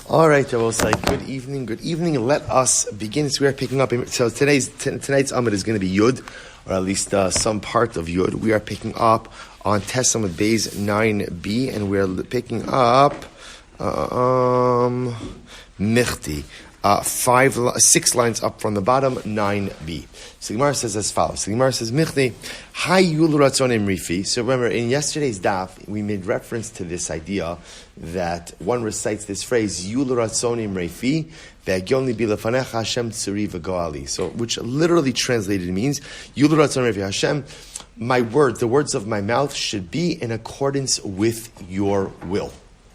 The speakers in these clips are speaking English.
All right, I will say good evening. Good evening. Let us begin. So we are picking up. So tonight's Amud is going to be Yud, or at least some part of Yud. We are picking up on Amud Beis 9b, and we are picking up Michti. 6 lines up from the bottom, 9b. So Gemara says as follows. So Gemara says, Michti, Hai Yul Ratzonim Rifi. So remember, in yesterday's daf, we made reference to this idea that one recites this phrase, Yul Ratzonim Rifi, Ve'agyon li bilefanecha Hashem tzuri v'goali. So, which literally translated means, Yul Ratzonim Rifi Hashem, my words, the words of my mouth should be in accordance with your will.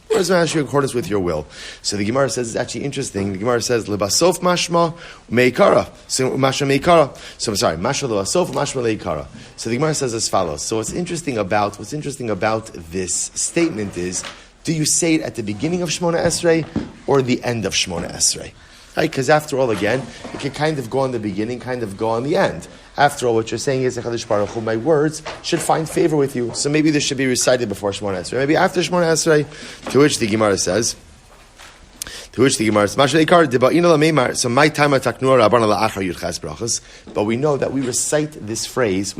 Where's actually in accordance with your will? So the Gemara says it's actually interesting. The Gemara says lebasof mashma meikara. So mashma meikara. So I'm sorry, mashma lebasof mashma leikara. So the Gemara says as follows. So what's interesting about this statement is, do you say it at the beginning of Shmona Esrei or the end of Shmona Esrei? Right? Because after all, again, it can kind of go on the beginning, kind of go on the end. After all, what you're saying is, Baruch Hu, my words should find favor with you. So maybe this should be recited before Shmona Esrei. Maybe after Shmona Esrei, to which the Gemara says, so my time but we know that we recite this phrase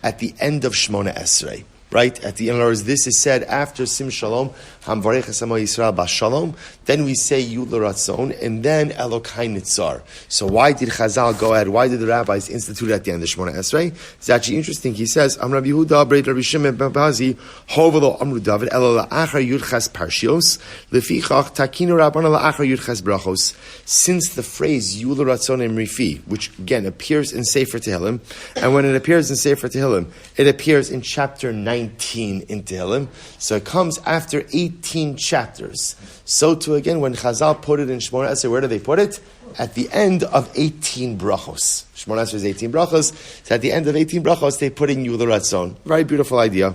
at the end of Shmona Esrei. Right? At the end, in other words, this is said after Sim Shalom, Hamvarech Esamo Yisrael Bas Shalom, then we say Yud L'Ratzon, and then Elokai Nitzar. So why did Chazal go ahead? Why did the rabbis institute at the end of Shmona Esrei? It's actually interesting. He says, Am Rabbi Yehuda, Breit Rabbi Shimon ben Bazi, Hovelo Amru David, Elo La'achar Yud Ches Parshios, Lefichach Takinu Rabbana La'achar Yud Ches Berachos. Since the phrase Yud L'Ratzon Rifi, which again appears in Sefer Tehillim, and when it appears in Sefer Tehillim, it appears in chapter 19 in Tehillim, so it comes after 18 chapters. So too again, when Chazal put it in Shmona Esrei, where do they put it? At the end of 18 brachos. Shmona Esrei is 18 brachos, so at the end of 18 brachos, they put in Yud L'Ratzon. Very beautiful idea.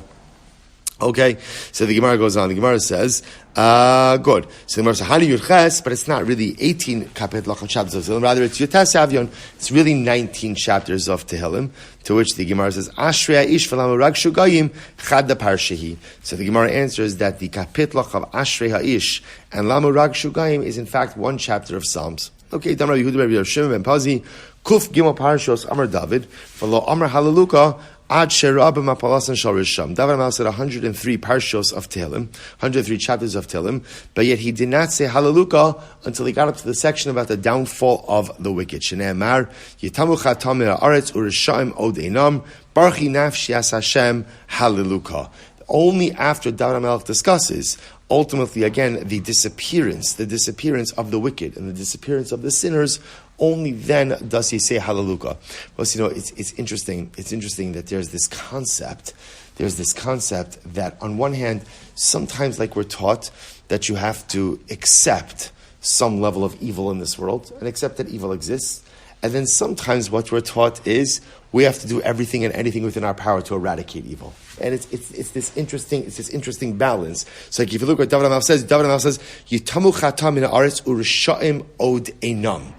Okay, so the Gemara goes on. The Gemara says, good. So the Gemara says, Hani Yud Ches, but it's not really 18 kapit chapters of Tehillim. Rather, it's Yutas Avyon. It's really 19 chapters of Tehillim. To which the Gemara says, Ashrei Ish v'lamu rag shugayim chad parshehi. So the Gemara answers that the kapitlach of Ashrei Ha'ish and Lamu rag shugayim is in fact one chapter of Psalms. Okay, Damar Yehuda Rabbi Shimon ben Pazi, Kuf Gimel Parshos Amar David, V'lo Amar Halaluka, Ad Sherabim Apalasan Shal Risham. David HaMelech said 103 parshos of Tehillim, 103 chapters of Tehillim, but yet he did not say Hallelujah until he got up to the section about the downfall of the wicked. Shnei Amar, Yitamu Chatam Aretz Urishaim Od Einam, Barchi Nafshi As Hashem Hallelujah. Only after David HaMelech discusses, ultimately again, the disappearance of the wicked and the disappearance of the sinners, only then does he say Hallelujah. Well, it's interesting. It's interesting that there's this concept that on one hand, sometimes like we're taught that you have to accept some level of evil in this world and accept that evil exists. And then sometimes what we're taught is we have to do everything and anything within our power to eradicate evil. And it's this interesting balance. So like if you look at what David HaMelech says, Yitamu chatam min haaretz u'risha'im od einam.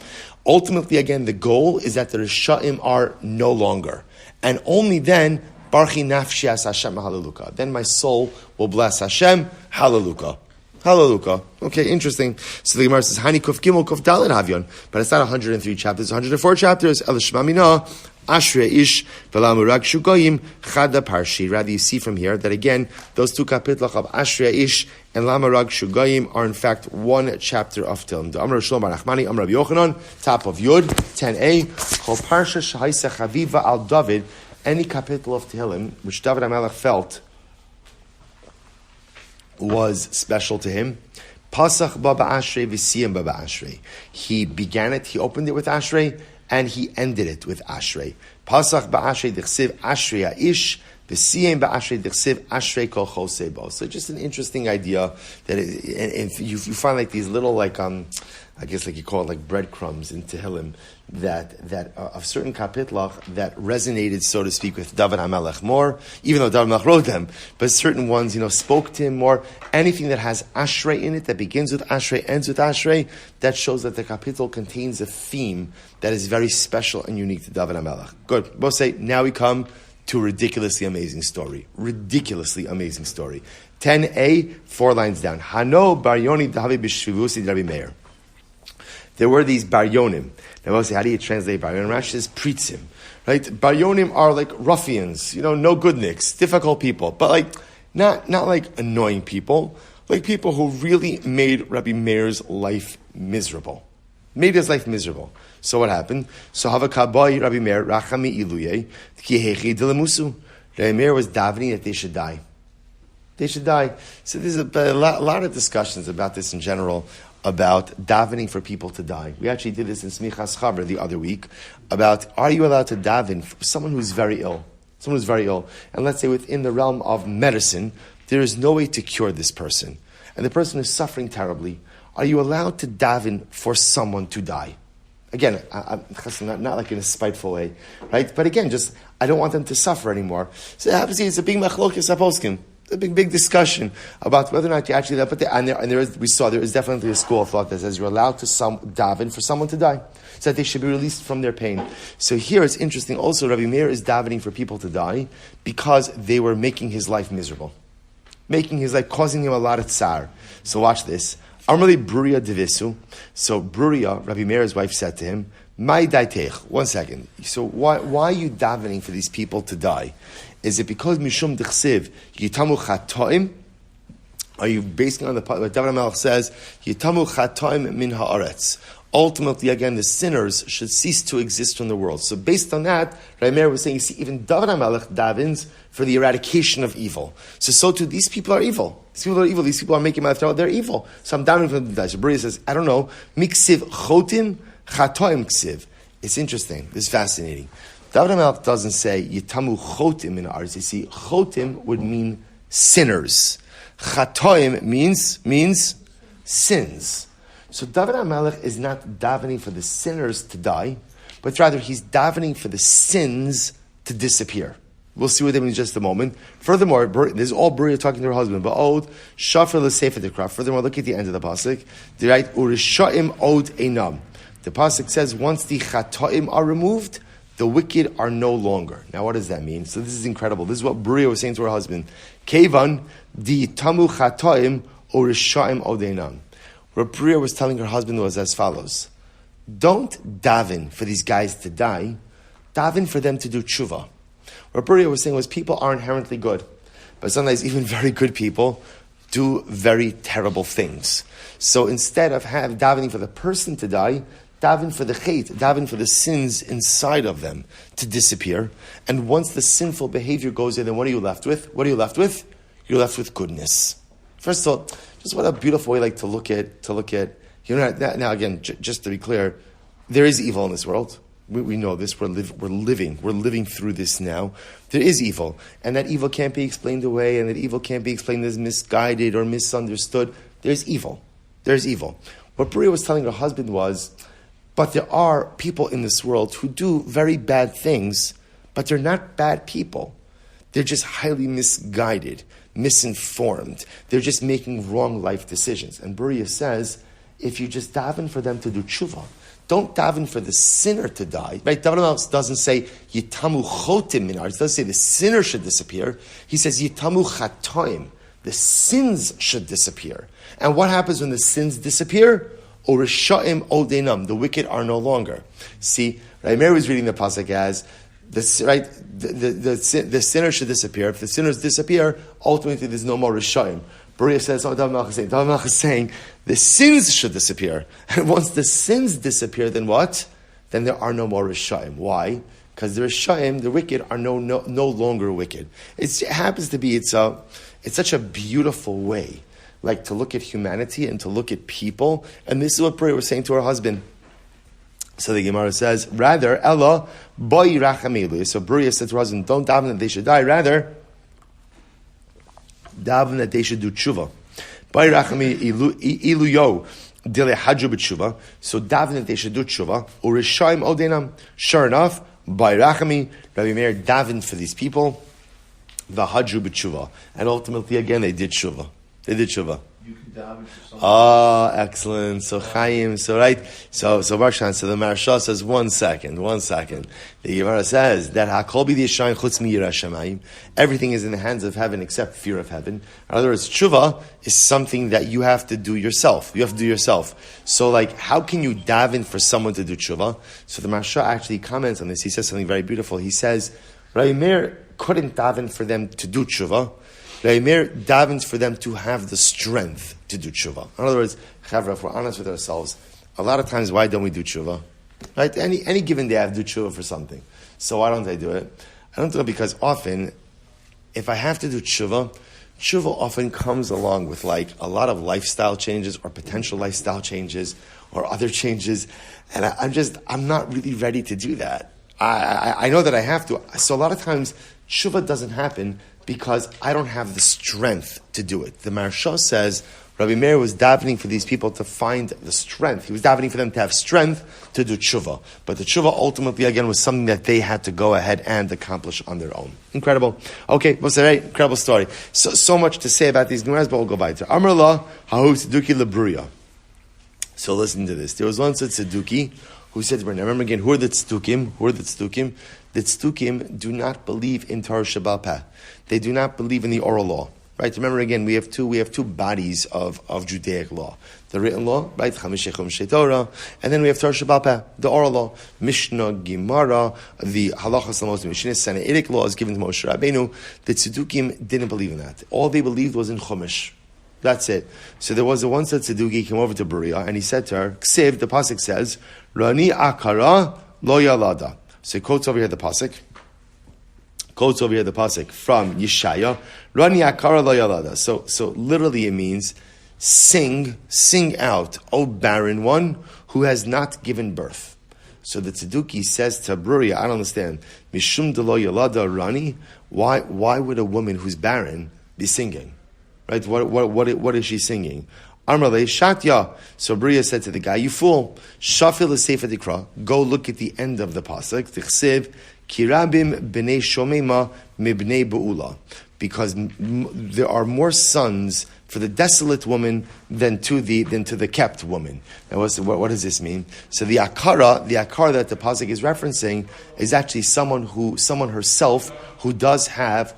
Ultimately, again, the goal is that the Risha'im are no longer. And only then, Barchi nafshi as Hashem hallelujah. Then my soul will bless Hashem, hallelujah. Hallelujah. Okay, interesting. So the Gemara says, Hani kuf gimel kuf dalin havyon. But it's not 103 chapters, 104 chapters. El shmamina, Ashrei Ish, V'lamu rag shugoyim, Chada Parshi. Rather, you see from here that again, those two kapitlach of Ashrei Ish and Lama rag shugoyim are in fact one chapter of Tehillim. The Amr Shalom Bar Nachmani, Amr Rabbi Yochanan, top of Yud, 10a, Kol Parsha Shahaisa Chaviva al David, any kapitel of Tehillim, which David HaMelech felt was special to him. Pasach Baba Ashrei V'siyam Baba Ashrei. He began it, he opened it with Ashrei, and he ended it with Ashrei. Pasach Ba'ashrei Dichsiv Ashrei Ha'ish, V'siyam Ba'ashrei Dichsiv Ashrei Kol Chosei Bo. So just an interesting idea that you find like these little I guess like you call it like breadcrumbs in Tehillim that of certain kapitlach that resonated, so to speak, with David HaMelech more, even though David HaMelech wrote them, but certain ones, spoke to him more. Anything that has Ashrei in it, that begins with Ashrei, ends with Ashrei, that shows that the kapitel contains a theme that is very special and unique to David HaMelech. Good. We'll say, now we come to a ridiculously amazing story. 10a, 4 lines down. Hano bar Yoni dahavi b'shvivusi Rabbi Meir. There were these bar yonim. Now, we'll say, how do you translate bar yonim? Rashi says pritzim. Right? Bar yonim are like ruffians, no good nicks, difficult people, but like not like annoying people, like people who really made Rabbi Meir's life miserable. Made his life miserable. So what happened? So Havakabai Rabbi Meir Rachami Iluye Kihechi Dilamusu. Rabbi Meir was davening that they should die. They should die. So there's a lot of discussions about this in general, about davening for people to die. We actually did this in Smichas Chaber the other week, about are you allowed to daven for someone who's very ill? Someone who's very ill. And let's say within the realm of medicine, there is no way to cure this person. And the person is suffering terribly. Are you allowed to daven for someone to die? Again, I'm not like in a spiteful way, right? But again, just, I don't want them to suffer anymore. So obviously it's a big machlokes haposkim. A big discussion about whether or not you actually that. But there is definitely a school of thought that says you're allowed to daven for someone to die, so that they should be released from their pain. So here it's interesting. Also, Rabbi Meir is davening for people to die because they were making his life miserable, causing him a lot of tsar. So watch this. Amrli Bruria Devisu. So Bruria, Rabbi Meir's wife, said to him, "My daitech." 1 second. So why are you davening for these people to die? Is it because Mishum Dechsiv Yitamu Chatoim? Are you basing on what David HaMelech says? Yitamu Chatoim min haaretz. Ultimately, again, the sinners should cease to exist from the world. So based on that, Rabbi Meir was saying, you see, even David HaMelech davens for the eradication of evil. So too, these people are evil. These people are evil. These people are making my throat. They're evil. So I'm davening for them to die. So Bria says, I don't know. Miksiv chotim chatoim ksiv. It's interesting. This is fascinating. David HaMelech doesn't say Yitamu chotim in ours. You see, chotim would mean sinners. Chatoim means sins. So David HaMelech is not davening for the sinners to die, but rather he's davening for the sins to disappear. We'll see what that means in just a moment. Furthermore, this is all Beria talking to her husband. Ba'od shafar l'sefer dekra. Furthermore, look at the end of the pasuk. They write urishaim od einam. The pasuk says once the chatoim are removed, the wicked are no longer. Now, what does that mean? So this is incredible. This is what Beria was saying to her husband. Kevan di tamu chatoim urishaim od einam. What Beria was telling her husband was as follows. Don't daven for these guys to die. Daven for them to do tshuva. What Beria was saying was people are inherently good. But sometimes even very good people do very terrible things. So instead of davening for the person to die, daven for the chait, daven for the sins inside of them to disappear. And once the sinful behavior goes in, then what are you left with? What are you left with? You're left with goodness. First of all, just what a beautiful way to look at. Now again, just to be clear, there is evil in this world. We know this. We're living through this now. There is evil, and that evil can't be explained away, and that evil can't be explained as misguided or misunderstood. There's evil. There's evil. What Beria was telling her husband was, but there are people in this world who do very bad things, but they're not bad people. They're just highly misguided, misinformed. They're just making wrong life decisions. And Beria says, if you just daven for them to do tshuva, don't daven for the sinner to die. Right? David HaMelech doesn't say Yitamu chotim minar. It doesn't say the sinner should disappear. He says Yitamu chatoim. The sins should disappear. And what happens when the sins disappear? Orishaim odeinam. The wicked are no longer. See, right? Mary was reading the pasuk as the sinner should disappear. If the sinners disappear, ultimately there's no more rishaim. Beria says, David HaMelech is saying, the sins should disappear. And once the sins disappear, then what? Then there are no more Rishaim. Why? Because the Rishaim, the wicked, are no longer wicked. It happens to be, it's such a beautiful way, like to look at humanity and to look at people. And this is what Beria was saying to her husband. So the Gemara says, rather, Ella, boy rachamelu. So Beria said to her husband, don't daven that they should die. Rather, daven that they should do tshuva. So daven that they should do tshuva. Urishaim odeinam. Sure enough, by Rachami, Rabbi Meir davened for these people. V'hadju b'tshuva. And ultimately, again, they did tshuva. You can Oh, excellent. So Chaim, so right. So Barshan, so the Maharsha says, one second. The Gemara says that Hakol b'di Yishayim chutz mi'yirah shamayim. Everything is in the hands of heaven except fear of heaven. In other words, tshuva is something that you have to do yourself. You have to do yourself. So like, how can you daven for someone to do tshuva? So the Maharsha actually comments on this. He says something very beautiful. He says, Rabbi Meir couldn't daven for them to do tshuva. Rabbi Meir davens for them to have the strength to do tshuva. In other words, Chavra, if we're honest with ourselves, a lot of times, why don't we do tshuva? Right? Any given day I have to do tshuva for something. So why don't I do it? I don't do it because often, if I have to do tshuva often comes along with like a lot of lifestyle changes or potential lifestyle changes or other changes. And I'm not really ready to do that. I know that I have to. So a lot of times, tshuva doesn't happen because I don't have the strength to do it. The Maharsha says, Rabbi Meir was davening for these people to find the strength. He was davening for them to have strength to do tshuva. But the tshuva ultimately, again, was something that they had to go ahead and accomplish on their own. Incredible. Okay, well, very incredible story. So much to say about these Gemaras, but we'll go weiter. Amar la, hahu tzeduki lebruya. So listen to this. There was once a tzeduki who said, now remember again, who are the tzedukim? The tzedukim do not believe in Torah Sheba'al Peh. They do not believe in the oral law. Right? Remember again, we have two bodies of Judaic law. The written law, right? Chamishei Torah, and then we have Torah Sheba'al Peh, the oral law. Mishnah, Gemara, the halachas lamos Mishnah, Sanhedric law is given to Moshe Rabbeinu. The tzedukim didn't believe in that. All they believed was in Chumash. That's it. So there was one tzeduki came over to Beria and he said to her, Ksiv, the pasuk says, Rani akara lo yalada. So he quotes over here the pasuk. From Yeshaya, Rani akara lo yalada. So literally it means, sing out, O barren one who has not given birth. So the tzeduki says to Beria, I don't understand. Mishum de lo yalada Rani. Why would a woman who's barren be singing? Right? What is she singing? Amrale Shatya. So Beria said to the guy, you fool. Shafil Sefer Dikra. Go look at the end of the pasuk. Tichsev Kirabim b'nei Shomema mibnei Be'ula. Because there are more sons for the desolate woman than to the kept woman. Now, what does this mean? So the akara that the pasuk is referencing is actually someone herself who does have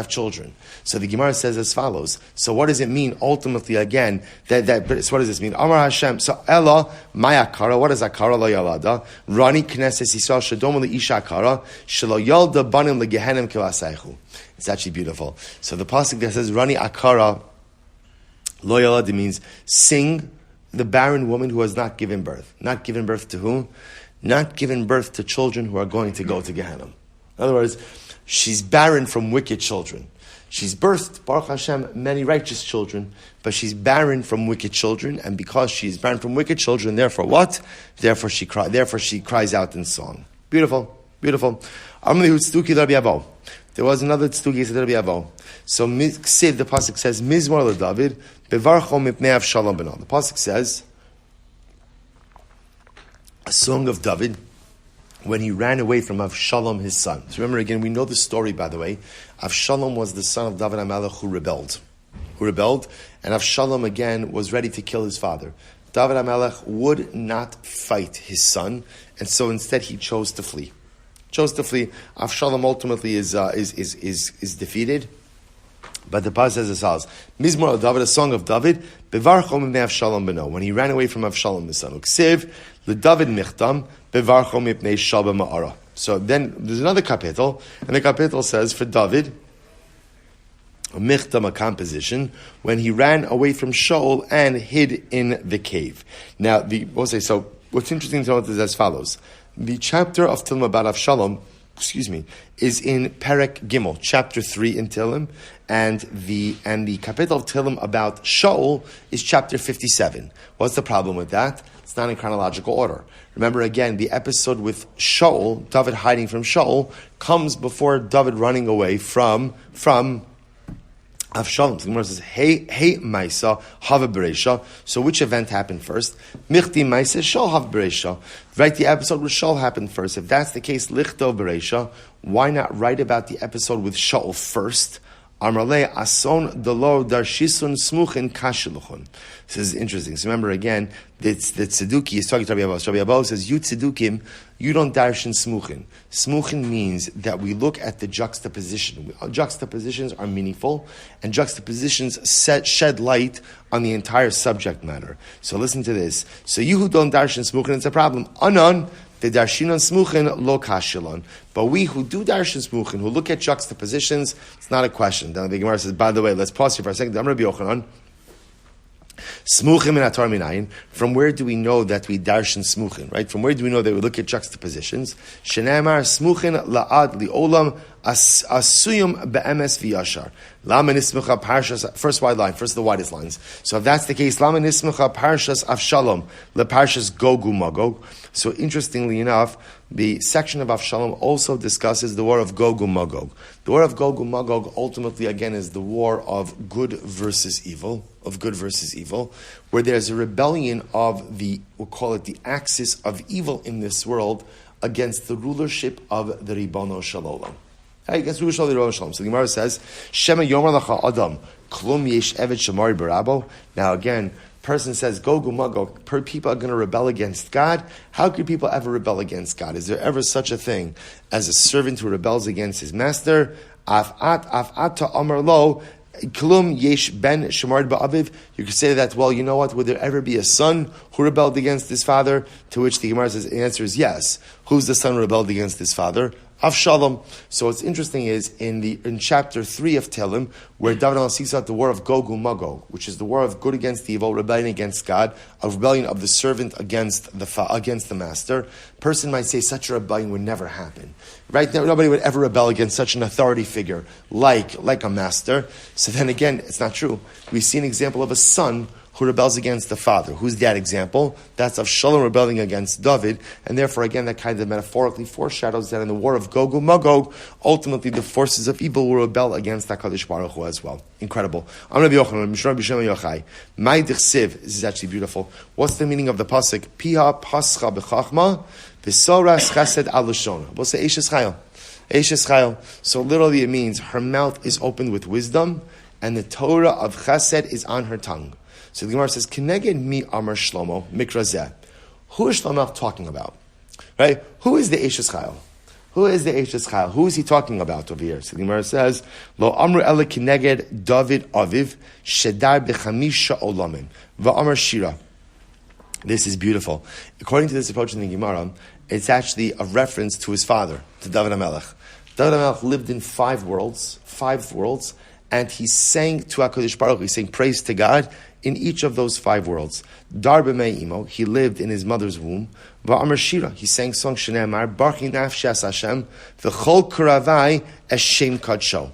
children. So the Gemara says as follows. So what does it mean ultimately again? So what does this mean? Amar Hashem. So Ella my akara. What is akara lo yalada? Rani knesses Yisrael shadom leisha akara shelo yalda banim legehenim kilasaychu. It's actually beautiful. So the pasuk that says Rani akara lo yalada means sing the barren woman who has not given birth. Not given birth to whom? Not given birth to children who are going to go to Gehenna. In other words, she's barren from wicked children. She's birthed, Baruch Hashem, many righteous children, but she's barren from wicked children, and because she's barren from wicked children, therefore what? Therefore she cries out in song. Beautiful, beautiful. There was another tztuki said Rabbi Avo. So the pasuk says, Mizmor LeDavid, Bevarcho mipnei Avshalom beno. The pasuk says, a song of David, when he ran away from Avshalom, his son. So remember again, we know the story, by the way. Avshalom was the son of David HaMelech who rebelled, and Avshalom again was ready to kill his father. David HaMelech would not fight his son, and so instead he chose to flee. Avshalom ultimately is defeated. But the Paz says as follows: Mizmor al David, a song of David, Bevarcho mipnei Avshalom beno, when he ran away from Avshalom his son. Uksiv LeDavid michtam Bevarcho mipnei Shalba ma'ara. So then there's another kapitel, and the kapitel says for David, a michtam, a composition, when he ran away from Shaul and hid in the cave. Now so what's interesting to note is as follows: the chapter of Tehillim about Avshalom, is in Perek Gimel, chapter 3 in Tehillim, and the kapitel of Tehillim about Shaul is chapter 57. What's the problem with that? It's not in chronological order. Remember again, the episode with Shaul, David hiding from Shaul, comes before David running away from Avshalom. The Gemara says, Hey Maisa, Hava Bereisha. So which event happened first? Michti Maisa, Shaul Hava Bereisha. Right, the episode with Shaul happened first. If that's the case, Lichto Bereisha, why not write about the episode with Shaul first? Amrale ason delo darshisun smuchin kashiluchun. This is interesting. So remember again, the tzeduki is talking to Rabbi Abba. Rabbi Abba says, you tzedukim, you don't darshan smuchin. Smuchin means that we look at the juxtaposition. Juxtapositions are meaningful, and juxtapositions shed light on the entire subject matter. So listen to this. So you who don't darshan smuchin, it's a problem. Anon, the darshinon smuchin lo kashilon. But we who do darshan smuchin, who look at juxtapositions, it's not a question. Then the Gemara says, by the way, let's pause here for a second. Rabbi Yochanan, smuchim in atar minayin. From where do we know that we darshan smuchin? Right? From where do we know that we look at juxtapositions? Shenamar smuchin laad liolam asuyum beemes v'yashar. Lama nismucha parshas. First wide line. First the widest lines. So if that's the case, lama nismucha parshas Avshalom leparshas Gogu Magog. So interestingly enough, the section of Avshalom also discusses the war of Gogu Magog. The war of Gogu Magog ultimately again is the war of good versus evil. Of good versus evil, where there's a rebellion of we'll call it the axis of evil in this world against the rulership of the Ribono Shel Olam. Against the rulership of the Ribono Shel Olam. So the Gemara says, Shema Yomer Lacha Adam, Klum Yesh Evet Shamari Barabo. Now again, person says, Gogu Magog, people are going to rebel against God. How could people ever rebel against God? Is there ever such a thing as a servant who rebels against his master? Af'at to Amar Lo, Klum yesh ben shemard ba'aviv. You could say that, well, you know what? Would there ever be a son who rebelled against his father? To which the Gemara says, the answer is yes. Who's the son who rebelled against his father? Avshalom. So what's interesting is in chapter 3 of Tehillim, where David speaks about the war of Gogu Magog, which is the war of good against evil, rebellion against God, a rebellion of the servant against the master. Person might say such a rebellion would never happen. Right now, nobody would ever rebel against such an authority figure like a master. So then again, it's not true. We see an example of a son who rebels against the father. Who's that example? That's Avshalom rebelling against David, and therefore, again, that kind of metaphorically foreshadows that in the war of Gogu Magog, ultimately the forces of evil will rebel against HaKadosh Baruch Hu as well. Incredible. I'm Rabbi Yochanan, Mishra B'Shem Yochai. My Dichsiv, this is actually beautiful. What's the meaning of the pasuk? Piha pascha b'chachma, v'soras chesed al lashona. We'll say Eishes Chayil. Eishes Chayil. So literally it means her mouth is opened with wisdom, and the Torah of chesed is on her tongue. So the Gemara says, "Keneged mi Amar Shlomo mikrazeh." Who is Shlomo talking about? Right? Who is the Eishes Chayil? Who is the Eishes Chayil? Who is he talking about over here? So the Gemara says, "Lo Amru ele keneged David Aviv shedar b'chamisha olamim va'amar shira." This is beautiful. According to this approach in the Gemara, it's actually a reference to his father, to David HaMelech. David HaMelech lived in five worlds, and he sang to HaKadosh Baruch Hu, he sang praise to God in each of those five worlds. Dar b'mei imo, he lived in his mother's womb. Va'amar shira, he sang song Shneimar, Barchi nafshi as Hashem, v'chol kuravai es shem kadsho.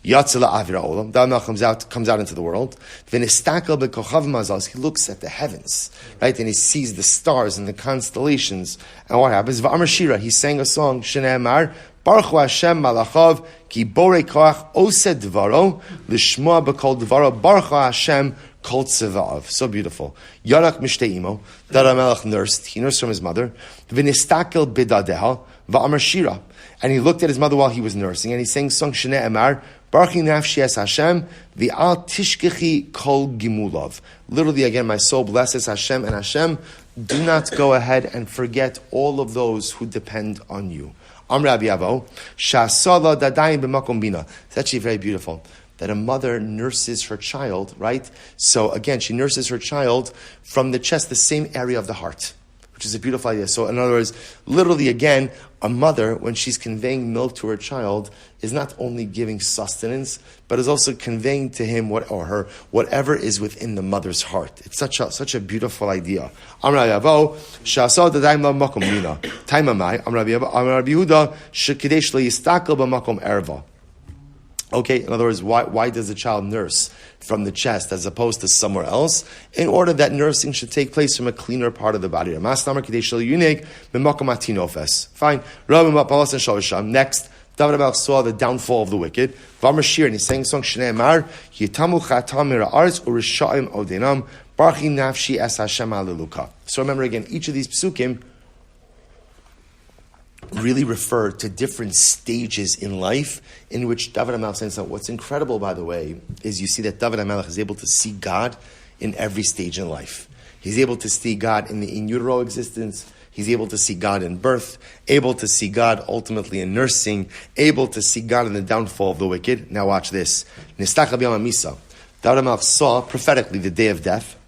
Yatzela avira olam, David comes out into the world. V'nistakel b'kochav mazal, he looks at the heavens, right, and he sees the stars and the constellations. And what happens? Va'amar shira, he sang a song Shneimar, Baruch Hu Hashem Malachav Ki Borei Koach Osed Dvaro Lishmoa B'Kol Dvaro Baruch Hu Hashem Kol Tzeva'av. So beautiful. Yarak Mishtei Imo. David HaMelech nursed. He nursed from his mother. V'nistakel Bidadeha Va'amar Shira. And he looked at his mother while he was nursing, and he sang song Shnei Emar Baruch Nafshi Es Hashem V'al Tishkechi Kol Gimulav. Literally, again, my soul blesses Hashem, and Hashem, do not go ahead and forget all of those who depend on you. Amr Abiyavo, Shasala Dadayim b'makom bina. It's actually very beautiful that a mother nurses her child, right? So again, she nurses her child from the chest, the same area of the heart, which is a beautiful idea. So in other words, literally again, a mother, when she's conveying milk to her child, is not only giving sustenance, but is also conveying to him whatever is within the mother's heart. It's such a beautiful idea. Amar Yavo, Shasal Dadaim La Makom Mina. Taimamai, Amar Yehuda, Shekadesh Le Yistakel B'Makom Erva. Okay, in other words, why does the child nurse from the chest as opposed to somewhere else? In order that nursing should take place from a cleaner part of the body. Fine. Next, David HaMelech saw the downfall of the wicked. V'amar and he's saying song Shnei Amar, Yitamu Chatam Mira'aretz U'Rishaim Odenam Barchi Nafshi Es Hashem Haleluka. So remember again, each of these psukim really refer to different stages in life in which David HaMelech says. So what's incredible, by the way, is you see that David HaMelech is able to see God in every stage in life. He's able to see God in the in utero existence. He's able to see God in birth, able to see God ultimately in nursing, able to see God in the downfall of the wicked. Now watch this. Nistach B'yom HaMisa. David HaMelech saw prophetically the day of death.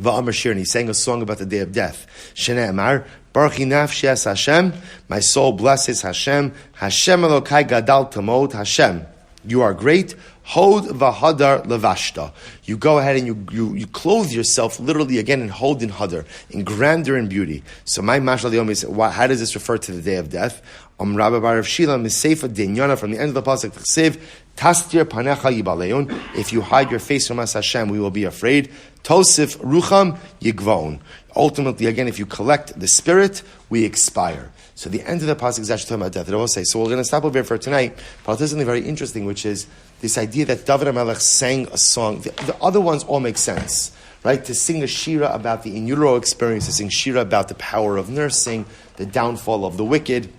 Va'amar Shir, and he sang a song about the day of death. Shnei Amar, Baruch nafshi es Hashem, my soul blesses Hashem. Hashem Elokai gadal tamod. Hashem, you are great. Hod v'hadar levashta. You go ahead and you clothe yourself literally again in hod and hadar, in grandeur and beauty. So my mashal yom is, how does this refer to the day of death? Rabbi Bar Shila Miseifa Dinyana, from the end of the pasuk Tchsev, Tastir panecha yibaleon. If you hide your face from us, Hashem, we will be afraid. Tosif rucham yigvon. Ultimately, again, if you collect the spirit, we expire. So the end of the pasuk is actually talking about death. It will say. So we're going to stop over here for tonight. But there's something very interesting, which is this idea that David HaMelech sang a song. The other ones all make sense, right? To sing a shira about the in utero experience, to sing shira about the power of nursing, the downfall of the wicked.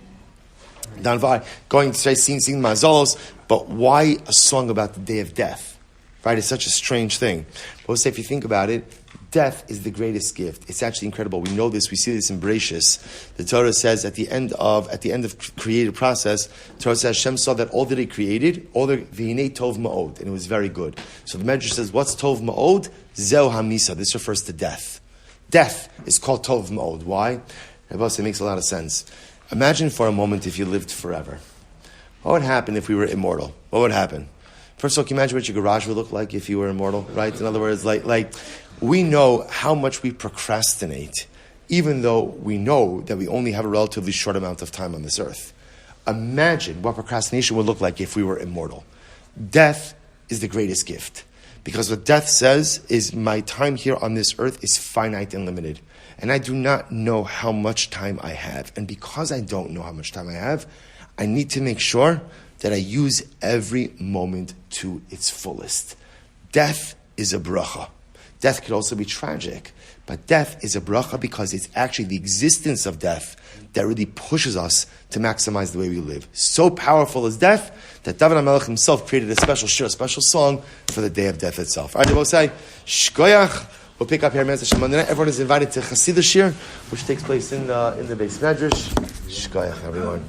Going to say sing mazalos, but why a song about the day of death? Right? It's such a strange thing. But we'll say, if you think about it, death is the greatest gift. It's actually incredible. We know this. We see this in Berachos. The Torah says at the end of creative process, the Torah says Hashem saw that all that He created, all the v'hinei tov ma'od, and it was very good. So the Medrash says, what's tov ma'od? Zeu hamisa. This refers to death. Death is called tov ma'od. Why? It makes a lot of sense. Imagine for a moment if you lived forever. What would happen if we were immortal? What would happen? First of all, can you imagine what your garage would look like if you were immortal, right? In other words, like we know how much we procrastinate, even though we know that we only have a relatively short amount of time on this earth. Imagine what procrastination would look like if we were immortal. Death is the greatest gift. Because what death says is my time here on this earth is finite and limited. And I do not know how much time I have. And because I don't know how much time I have, I need to make sure that I use every moment to its fullest. Death is a bracha. Death could also be tragic. But death is a bracha because it's actually the existence of death that really pushes us to maximize the way we live. So powerful is death that David HaMelech himself created a special shir, a special song for the day of death itself. All right, we'll say, Shkoyach. We'll pick up here. Everyone is invited to Chassidus shiur, which takes place in the base medrash. Shkoyach, everyone.